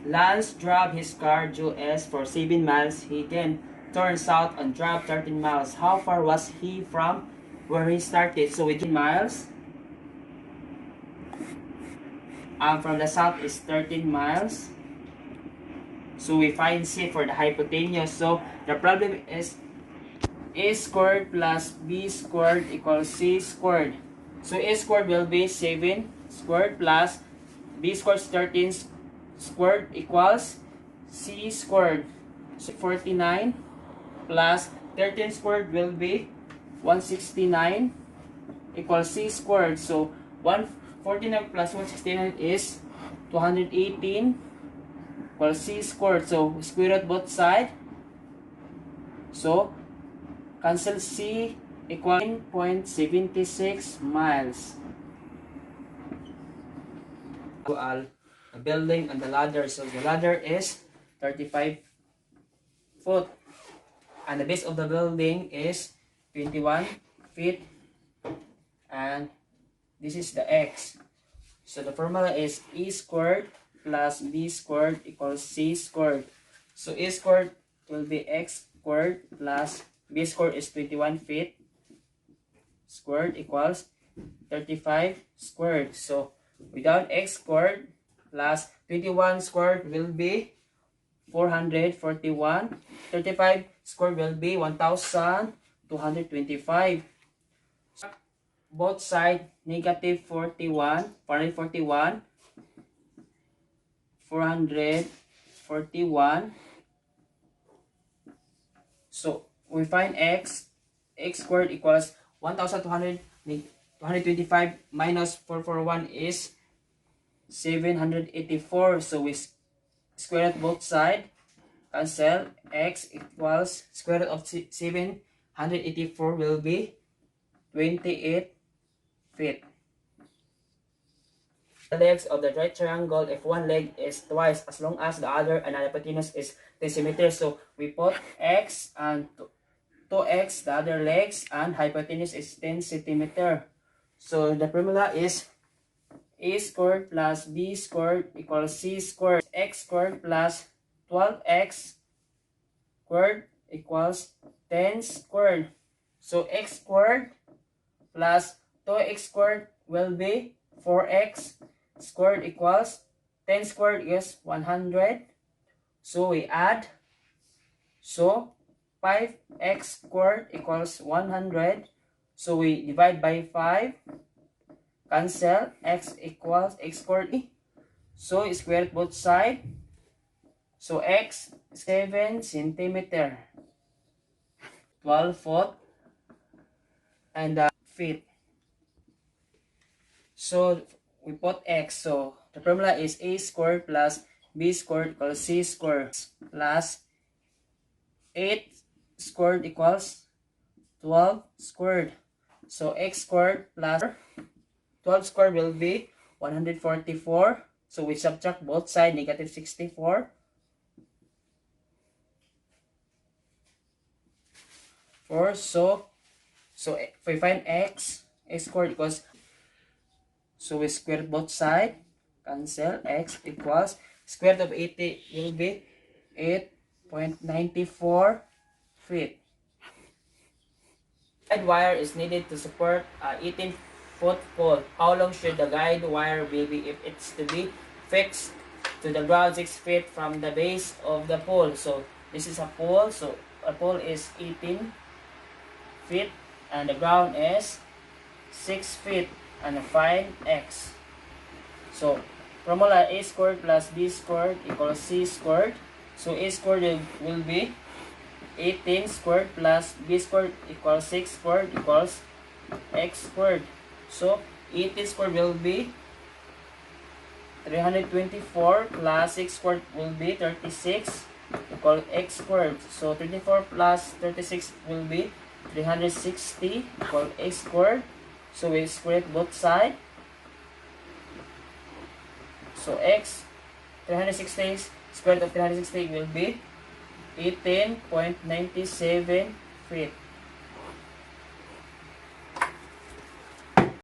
Lance drove his car due east for 7 miles. He then turned south and drove 13 miles. How far was he from where he started? So with miles, from the south is 13 miles. So we find C for the hypotenuse. So the problem is A squared plus B squared equals C squared. So A squared will be 7 squared plus B squared 13 squared equals C squared. So 49 plus 13 squared will be 169 equals C squared. So 149 plus 169 is 218 equals C squared. So square root both sides. So cancel C equals 9.76 miles. A building and the ladder. So the ladder is 35 foot. And the base of the building is 21 feet. And this is the X. So the formula is A squared plus B squared equals C squared. So A squared will be X squared plus B squared is 21 feet squared equals 35 squared. So without X squared plus 21 squared will be 441. 35 squared will be 1,225. Both sides negative 41. 441. 441. So we find X squared equals 1,225 minus 441 is 784. So we square root both sides. Cancel. X equals square root of 784 will be 28 feet. The legs of the right triangle, if one leg is twice as long as the other and the hypotenuse is 10 centimeters, so we put X and 2X, the other legs, and hypotenuse is 10 centimeter. So the formula is A squared plus B squared equals C squared. X squared plus 12X squared equals 10 squared. So X squared plus 2X squared will be 4X squared equals 10 squared is 100. So we add. So 5x squared equals 100. So we divide by 5. Cancel. X equals x squared. So square both sides. So x 7 centimeter. 12 foot. And feet. So we put x. So the formula is A squared plus B squared equals C squared plus 8 squared equals 12 squared. So x squared plus 12 squared will be 144. So we subtract both sides, negative 64. So if we find x squared equals, so we square both sides, cancel. X equals square root of 80 will be 8.94 feet. Guide wire is needed to support a 18-foot pole. How long should the guide wire be if it's to be fixed to the ground 6 feet from the base of the pole? So this is a pole. So a pole is 18 feet and the ground is 6 feet. And find x. So formula A squared plus B squared equals C squared. So A squared will be 18 squared plus B squared equals 6 squared equals x squared. So 18 squared will be 324 plus 6 squared will be 36 equal x squared. So 24 plus 36 will be 360 equal x squared. So we square both sides. So x 360 square root of 360 will be 18.97 feet.